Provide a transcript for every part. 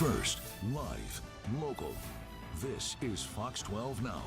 First, live, local. This is Fox 12 Now.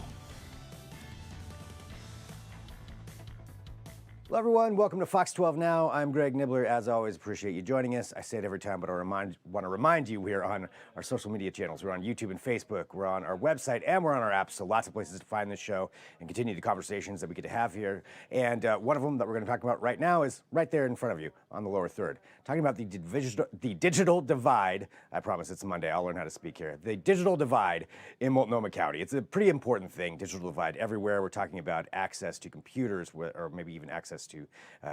Hello, everyone. Welcome to Fox 12 Now. I'm Greg Nibbler. As always, appreciate you joining us. I say it every time, but I want to remind you we're on our social media channels. We're on YouTube and Facebook. We're on our website, and we're on our apps, so lots of places to find this show and continue the conversations that we get to have here. And one of them that we're going to talk about right now is right there in front of you on the lower third, talking about the digital divide. I promise it's Monday. I'll learn how to speak here. The digital divide in Multnomah County. It's a pretty important thing, digital divide everywhere. We're talking about access to computers, or maybe even access to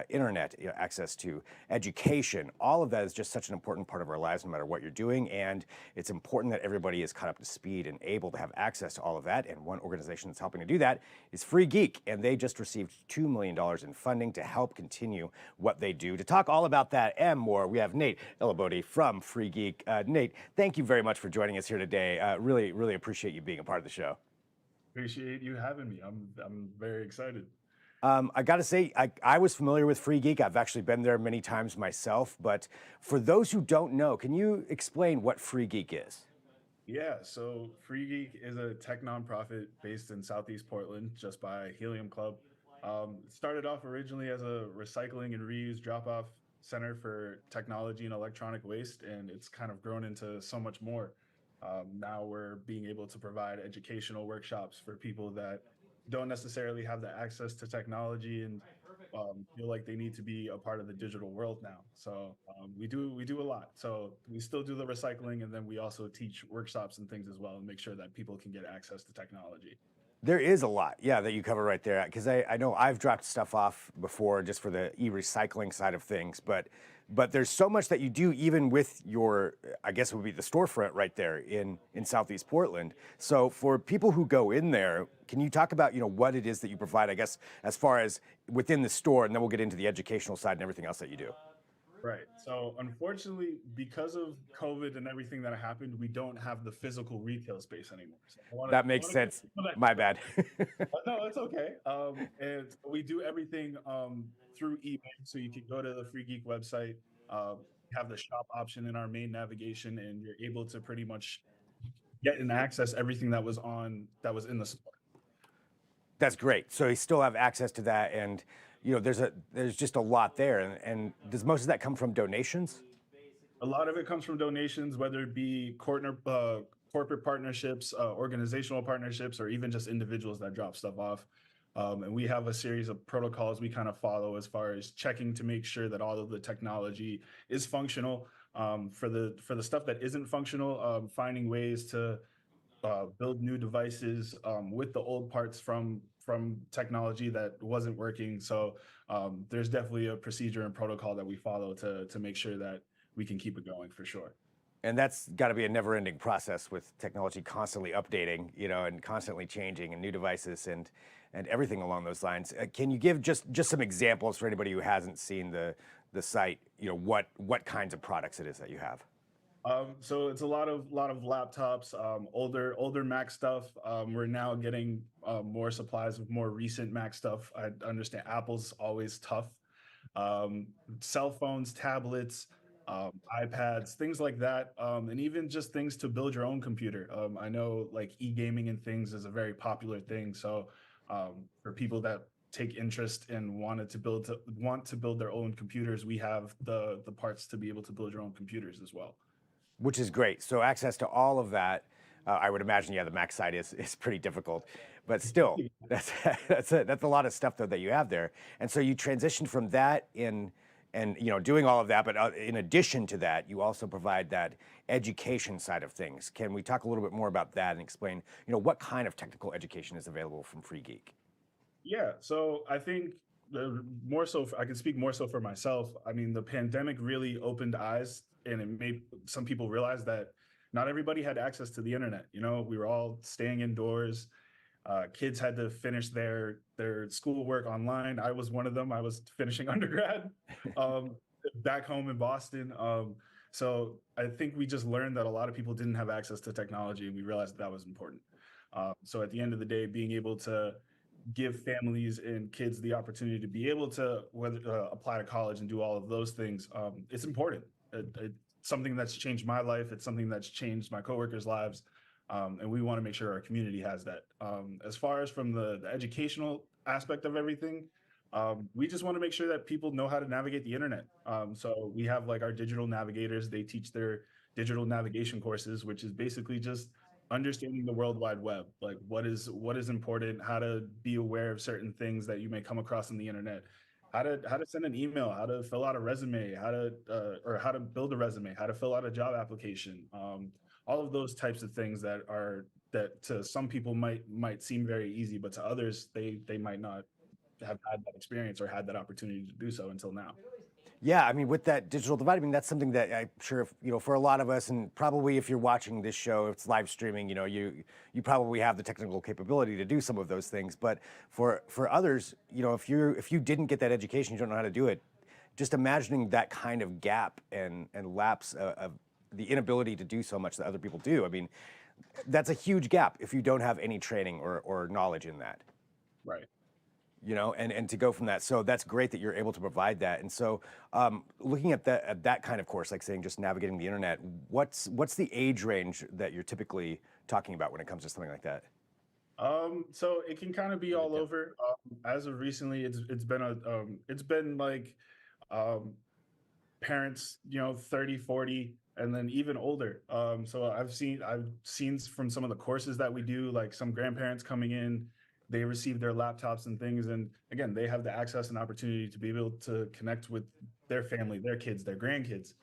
internet, access to education. All of that is just such an important part of our lives, no matter what you're doing. And it's important that everybody is caught up to speed and able to have access to all of that. And one organization that's helping to do that is Free Geek. And they just received $2 million in funding to help continue what they do. To talk all about that and more, we have Nate Illabody from Free Geek. Nate, thank you very much for joining us here today. Really, really appreciate you being a part of the show. Appreciate you having me. I'm very excited. I got to say, I was familiar with Free Geek. I've actually been there many times myself. But for those who don't know, can you explain what Free Geek is? Yeah, so Free Geek is a tech nonprofit based in Southeast Portland, just by Helium Club. It started off originally as a recycling and reuse drop-off center for technology and electronic waste, and it's kind of grown into so much more. Now we're being able to provide educational workshops for people that don't necessarily have the access to technology and feel like they need to be a part of the digital world now. So we do a lot. So we still do the recycling, and then we also teach workshops and things as well, and make sure that people can get access to technology. There is a lot, yeah, that you cover right there. Because I know I've dropped stuff off before just for the e-recycling side of things, but there's so much that you do even with your, I guess it would be the storefront right there in Southeast Portland. So for people who go in there, can you talk about, what it is that you provide, I guess, as far as within the store, and then we'll get into the educational side and everything else that you do. Right. So unfortunately, because of COVID and everything that happened, we don't have the physical retail space anymore. So that makes sense. My bad. No, it's okay. And we do everything through email. So you can go to the Free Geek website, have the shop option in our main navigation, and you're able to pretty much get and access everything that was in the store. That's great. So you still have access to that, and there's just a lot there. And does most of that come from donations? A lot of it comes from donations, whether it be corporate partnerships, organizational partnerships, or even just individuals that drop stuff off. And we have a series of protocols we kind of follow as far as checking to make sure that all of the technology is functional. For the stuff that isn't functional, finding ways to build new devices with the old parts from technology that wasn't working. So there's definitely a procedure and protocol that we follow to make sure that we can keep it going for sure. And that's got to be a never-ending process with technology constantly updating, and constantly changing, and new devices and everything along those lines. Can you give just some examples for anybody who hasn't seen the site? What kinds of products it is that you have? So it's a lot of laptops, older Mac stuff. We're now getting more supplies of more recent Mac stuff. I understand Apple's always tough. Cell phones, tablets, iPads, things like that, and even just things to build your own computer. I know like e-gaming and things is a very popular thing. So for people that take interest and want to build their own computers, we have the parts to be able to build your own computers as well. Which is great. So access to all of that, I would imagine, the Mac side is pretty difficult, but still, that's a lot of stuff though that you have there. And so you transitioned from that and doing all of that, but in addition to that, you also provide that education side of things. Can we talk a little bit more about that and explain, what kind of technical education is available from Free Geek? Yeah, so I think I can speak more so for myself. I mean, the pandemic really opened eyes, and it made some people realize that not everybody had access to the internet. We were all staying indoors. Kids had to finish their schoolwork online. I was one of them. I was finishing undergrad back home in Boston. So I think we just learned that a lot of people didn't have access to technology, and we realized that was important. So at the end of the day, being able to give families and kids the opportunity to be able to apply to college and do all of those things, it's important. something that's changed my life. It's something that's changed my coworkers' lives. And we want to make sure our community has that. As far as from the educational aspect of everything, we just want to make sure that people know how to navigate the internet. So we have like our digital navigators. They teach their digital navigation courses, which is basically just understanding the World Wide Web, like what is important, how to be aware of certain things that you may come across on the internet, how to send an email, how to fill out a resume, how to or how to build a resume, how to fill out a job application. All of those types of things that to some people might seem very easy, but to others they might not have had that experience or had that opportunity to do so until now. Yeah, I mean, with that digital divide, I mean, that's something that I'm sure, if, for a lot of us, and probably if you're watching this show, it's live streaming, you probably have the technical capability to do some of those things. But for others, if you didn't get that education, you don't know how to do it. Just imagining that kind of gap and lapse of the inability to do so much that other people do. I mean, that's a huge gap if you don't have any training or knowledge in that. Right. And to go from that. So that's great that you're able to provide that. And so looking at that kind of course, like saying just navigating the internet, what's the age range that you're typically talking about when it comes to something like that? So it can kind of be all over. As of recently, it's been like um, parents, 30, 40, and then even older. So I've seen from some of the courses that we do, like some grandparents coming in, they receive their laptops and things, and again, they have the access and opportunity to be able to connect with their family, their kids, their grandkids.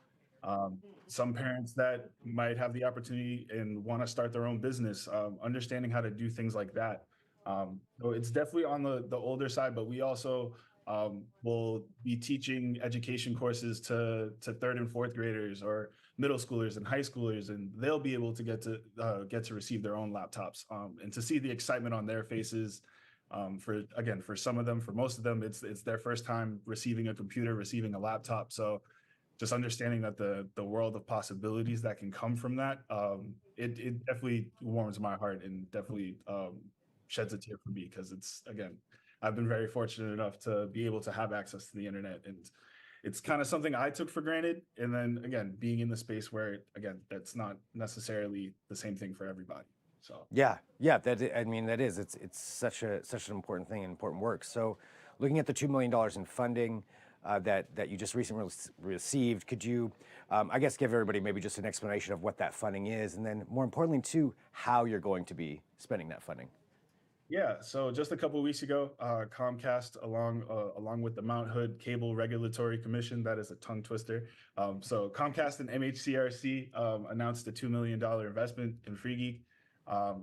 Um, some parents that might have the opportunity and want to start their own business, understanding how to do things like that. So it's definitely on the older side, but we also will be teaching education courses to third and fourth graders or middle schoolers and high schoolers, and they'll be able to get to receive their own laptops and to see the excitement on their faces. For some of them, for most of them, it's their first time receiving a computer, receiving a laptop. So just understanding that the world of possibilities that can come from that, it definitely warms my heart and definitely sheds a tear for me, because it's, again, I've been very fortunate enough to be able to have access to the internet, and it's kind of something I took for granted. And then again, being in the space where, again, that's not necessarily the same thing for everybody. So Yeah, I mean, that is, it's such an important thing and important work. So looking at the $2 million in funding that you just recently received, could you, I guess, give everybody maybe just an explanation of what that funding is, and then more importantly too, how you're going to be spending that funding? yeah, so just a couple of weeks ago, Comcast, along with the Mount Hood Cable Regulatory Commission, that is a tongue twister. So Comcast and MHCRC announced a $2 million investment in FreeGeek,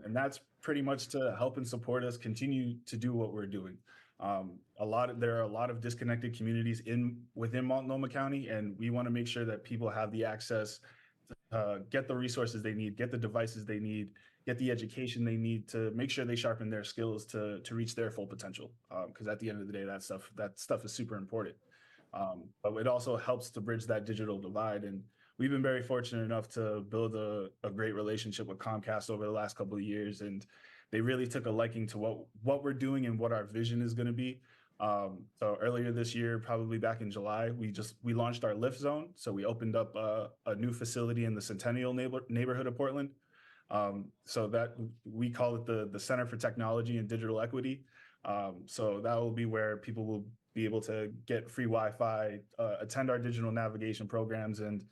and that's pretty much to help and support us continue to do what we're doing. There are a lot of disconnected communities within Multnomah County, and we want to make sure that people have the access, get the resources they need, get the devices they need, get the education they need to make sure they sharpen their skills to reach their full potential. Because at the end of the day, that stuff is super important. But it also helps to bridge that digital divide. And we've been very fortunate enough to build a great relationship with Comcast over the last couple of years, and they really took a liking to what we're doing and what our vision is going to be. So earlier this year, probably back in July, we launched our Lift Zone. So we opened up a new facility in the Centennial neighborhood of Portland. So that we call it the Center for Technology and Digital Equity. So that will be where people will be able to get free Wi-Fi, attend our digital navigation programs, and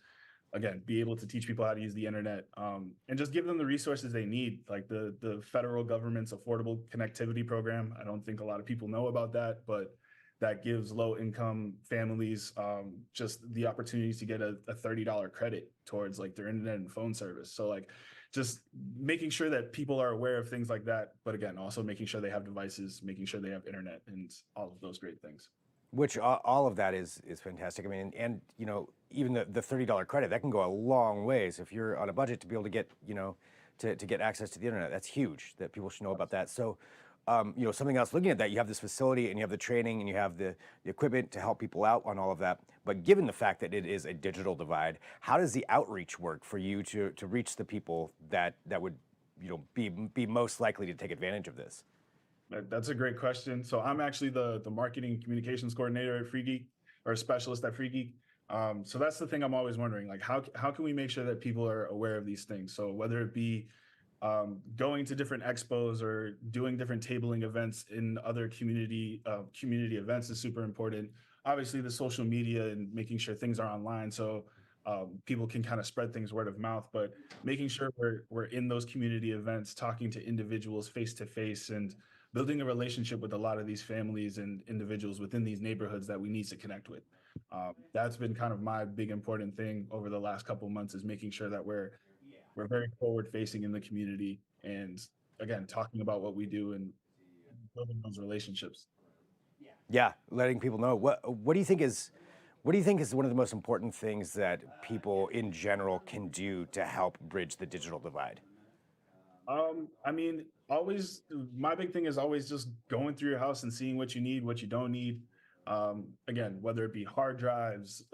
again, be able to teach people how to use the internet, and just give them the resources they need, like the federal government's Affordable Connectivity Program. I don't think a lot of people know about that, but that gives low-income families just the opportunity to get a $30 credit towards like their internet and phone service. So like just making sure that people are aware of things like that, but again, also making sure they have devices, making sure they have internet, and all of those great things. Which all of that is fantastic. I mean, and even the $30 credit, that can go a long ways if you're on a budget to be able to get to get access to the internet. That's huge. That people should know about that. So, something else. Looking at that, you have this facility and you have the training and you have the equipment to help people out on all of that. But given the fact that it is a digital divide, how does the outreach work for you to reach the people that would be most likely to take advantage of this? That's a great question. So I'm actually the marketing communications coordinator at FreeGeek, or specialist at FreeGeek. So that's the thing I'm always wondering, like how can we make sure that people are aware of these things? So whether it be going to different expos or doing different tabling events in other community events is super important. Obviously, the social media and making sure things are online so people can kind of spread things word of mouth. But making sure we're in those community events, talking to individuals face to face, and building a relationship with a lot of these families and individuals within these neighborhoods that we need to connect with. That's been kind of my big important thing over the last couple of months is making sure that we're very forward facing in the community and again talking about what we do and building those relationships. Yeah, letting people know. What do you think is one of the most important things that people in general can do to help bridge the digital divide? I mean, always my big thing is always just going through your house and seeing what you need, what you don't need. Again, whether it be hard drives,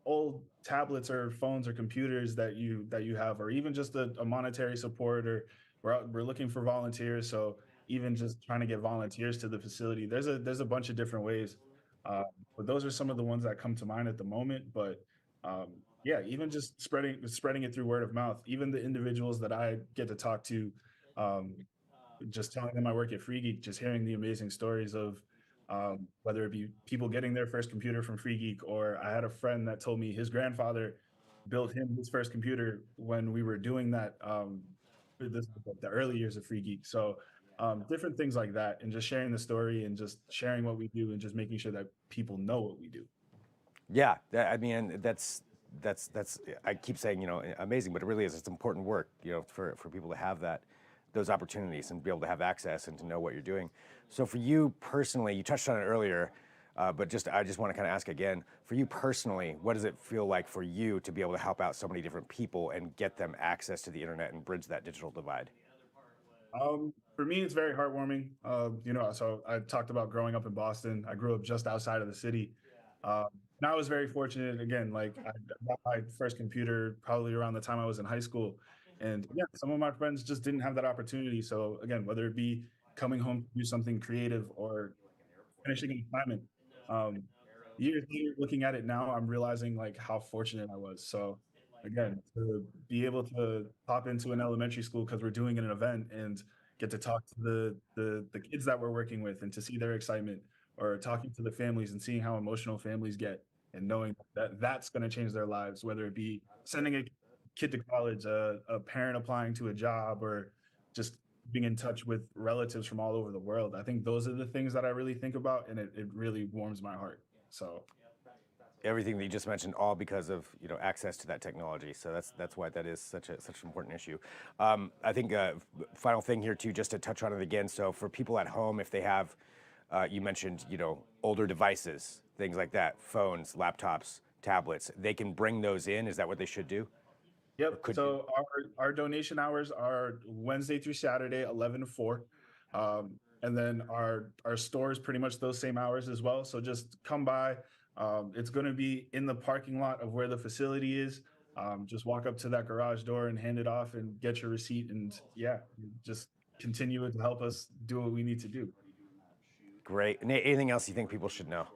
old tablets or phones or computers that you have, or even just a monetary support, or we're looking for volunteers. So even just trying to get volunteers to the facility, there's a bunch of different ways. Uh, but those are some of the ones that come to mind at the moment. But yeah, even just spreading it through word of mouth. Even the individuals that I get to talk to, um, just telling them I work at Free Geek, just hearing the amazing stories of whether it be people getting their first computer from Free Geek, or I had a friend that told me his grandfather built him his first computer when we were doing that. This was like the early years of Free Geek. So different things like that, and just sharing the story and just sharing what we do and just making sure that people know what we do. Yeah, I mean that's I keep saying amazing, but it really is. It's important work for people to have those opportunities and be able to have access and to know what you're doing. So for you personally, you touched on it earlier, but I just want to kind of ask again. For you personally, what does it feel like for you to be able to help out so many different people and get them access to the internet and bridge that digital divide? For me, it's very heartwarming. So I talked about growing up in Boston. I grew up just outside of the city. Um, and I was very fortunate. Again, like I got my first computer probably around the time I was in high school. And yeah, some of my friends just didn't have that opportunity. So again, whether it be coming home to do something creative or finishing an assignment, um, years later, looking at it now, I'm realizing like how fortunate I was. So again, to be able to pop into an elementary school because we're doing an event and get to talk to the kids that we're working with and to see their excitement, or talking to the families and seeing how emotional families get and knowing that that's going to change their lives, whether it be sending a kid to college, a parent applying to a job, or just being in touch with relatives from all over the world. I think those are the things that I really think about, and it really warms my heart. So Everything that you just mentioned, all because of access to that technology. So that's why that is such an important issue. I think final thing here too, just to touch on it again. So for people at home, if they have, you mentioned older devices, things like that, phones, laptops, tablets, they can bring those in. Is that what they should do? Or yep. could do? So our donation hours are Wednesday through Saturday, 11 to 4. And then our store is pretty much those same hours as well. So just come by. It's going to be in the parking lot of where the facility is. Just walk up to that garage door and hand it off and get your receipt. And yeah, just continue to help us do what we need to do. Great. And anything else you think people should know?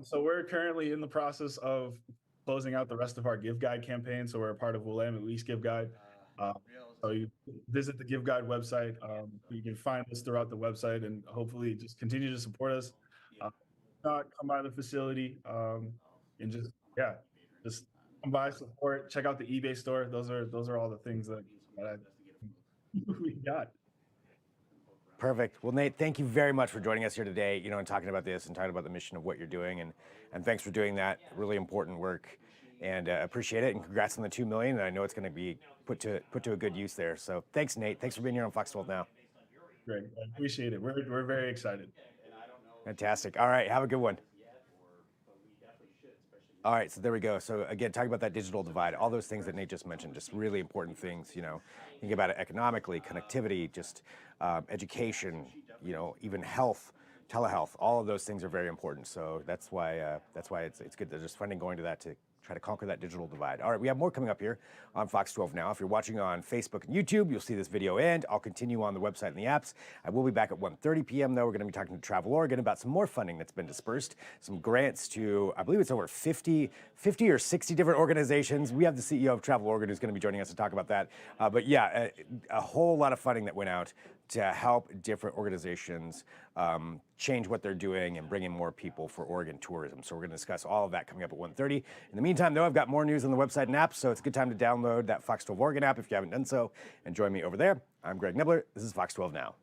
So we're currently in the process of closing out the rest of our Give Guide campaign. So we're a part of Willamette at least Give Guide. Uh, so you visit the Give Guide website. You can find us throughout the website and hopefully just continue to support us. Not come by the facility, and just yeah, just come by, support, check out the eBay store. Those are all the things that we got. Perfect. Well, Nate, thank you very much for joining us here today, and talking about this and talking about the mission of what you're doing. And thanks for doing that really important work. And appreciate it. And congrats on the 2 million. And I know it's going to be put to a good use there. So thanks, Nate. Thanks for being here on Fox 12 Now. Great, I appreciate it. We're very excited. Fantastic. All right. Have a good one. All right, so there we go. So again, talking about that digital divide, all those things that Nate just mentioned, just really important things. Think about it economically, connectivity, just education, even health, telehealth. All of those things are very important. So that's why it's good that there's funding going to that to try to conquer that digital divide. All right, we have more coming up here on Fox 12 Now. If you're watching on Facebook and YouTube, you'll see this video, and I'll continue on the website and the apps. I will be back at 1:30 p.m. though. We're going to be talking to Travel Oregon about some more funding that's been dispersed, some grants to, I believe it's over 50 or 60 different organizations. We have the CEO of Travel Oregon who's going to be joining us to talk about that. But yeah, a whole lot of funding that went out to help different organizations change what they're doing and bring in more people for Oregon tourism. So we're going to discuss all of that coming up at 1:30. In the meantime, though, I've got more news on the website and apps, so it's a good time to download that Fox 12 Oregon app if you haven't done so, and join me over there. I'm Greg Nibbler. This is Fox 12 Now.